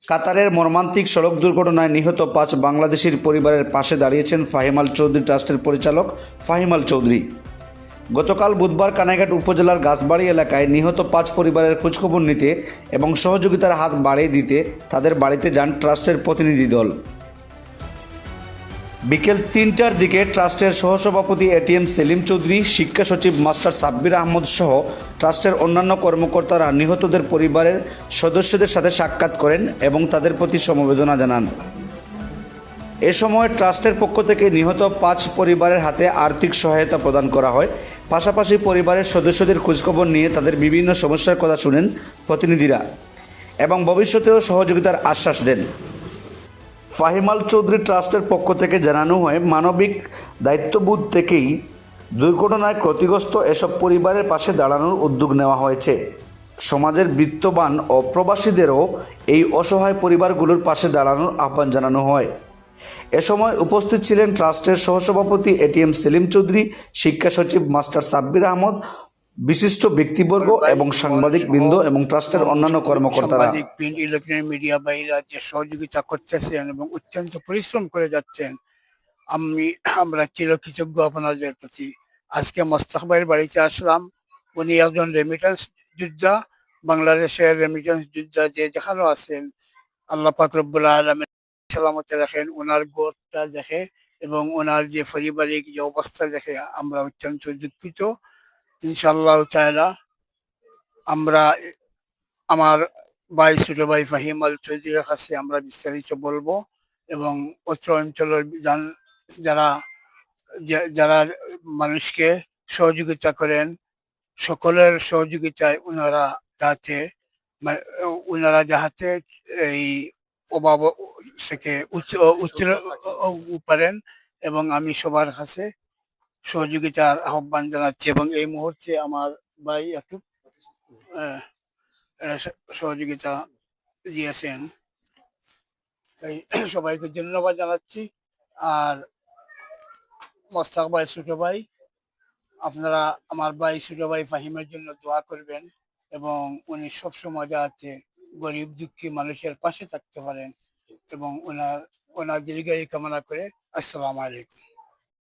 কাতারের মর্মান্তিক সড়ক দুর্ঘটনায় নিহত ৫ বাংলাদেশির পরিবারের পাশে দাঁড়িয়েছেন ফাহিম আল চৌধুরী ট্রাস্টের পরিচালক ফাহিম আল চৌধুরী। গতকাল বুধবার কানাইঘাট উপজেলার গাছবাড়ি এলাকায় নিহত ৫ পরিবারের খোঁজখবর নিতে এবং সহযোগিতার হাত বাড়িয়ে দিতে তাদের বাড়িতে যান ট্রাস্টের প্রতিনিধি দল। বিকেল ৩টার দিকে ট্রাস্টের সহসভাপতি এটিএম সেলিম চৌধুরী, শিক্ষা সচিব মাস্টার সাব্বির আহমদ সহ ট্রাস্টের অন্যান্য কর্মকর্তারা নিহতদের পরিবারের সদস্যদের সাথে সাক্ষাৎ করেন এবং তাদের প্রতি সমবেদনা জানান। এ সময় ট্রাস্টের পক্ষ থেকে নিহত ৫ পরিবারের হাতে আর্থিক সহায়তা প্রদান করা হয়। পাশাপাশি পরিবারের সদস্যদের খোঁজখবর নিয়ে তাদের বিভিন্ন সমস্যার কথা শুনেন প্রতিনিধিরা এবং ভবিষ্যতেও সহযোগিতার আশ্বাস দেন। ফাহিম আল চৌধুরী ট্রাস্টের পক্ষ থেকে জানানো হয়, মানবিক দায়িত্ববোধ থেকেই দুর্ঘটনায় ক্ষতিগ্রস্ত এসব পরিবারের পাশে দাঁড়ানোর উদ্যোগ নেওয়া হয়েছে। সমাজের বিত্তবান ও প্রবাসীদেরও এই অসহায় পরিবারগুলোর পাশে দাঁড়ানোর আহ্বান জানানো হয়। এ সময় উপস্থিত ছিলেন ট্রাস্টের সহসভাপতি এটিএম সেলিম চৌধুরী, শিক্ষা সচিব মাস্টার সাব্বির আহমদ, বিশিষ্ট ব্যক্তিবর্গ এবং সাংবাদিকবৃন্দ এবং ট্রাস্টের অন্যান্য কর্মকর্তারা। প্রিন্ট ইলেকট্রনিক মিডিয়া ভাইরা যে সহযোগিতা করতেছেন এবং অত্যন্ত পরিশ্রম করে যাচ্ছেন, আমরা চিরকৃতজ্ঞ আপনাদের প্রতি। আজকে মোস্তাক ভাইয়ের বাড়িতে আসলাম। উনি একজন রেমিটেন্স যোদ্ধা, বাংলাদেশের রেমিটেন্স যোদ্ধা যে যেখানে আছেন, আল্লাহ পাক রব্বুল আলামিন সালামতে রাখেন। ওনার গোরটা দেখে এবং ওনার যে পারিবারিক যে অবস্থা দেখে আমরা অত্যন্ত দুঃখিত। ইনশাআল্লাহ তাআলা আমরা আমার ভাই, ছোট ভাই ফাহিম আল চৌধুরীর কাছে আমরা বিস্তারিত বলবো এবং অত্র অঞ্চলের যারা যারা মানুষকে সহযোগিতা করেন, সকলের সহযোগিতায় ওনারা যাহাতে এই অভাব থেকে পারেন এবং আমি সবার কাছে সহযোগিতার আহ্বান জানাচ্ছি। এবং এই মুহূর্তে আমার ভাই একটু সহযোগিতা দিয়েছেন, তাই সবাইকে ধন্যবাদ জানাচ্ছি। আর মোস্তাক ভাই, ছোট ভাই, আপনারা আমার ভাই ছোট ভাই ফাহিমের জন্য দোয়া করবেন এবং উনি সবসময় যাতে গরিব দুঃখী মানুষের পাশে থাকতে পারেন এবং ওনার দীর্ঘায়ু কামনা করে। আসসালামু আলাইকুম।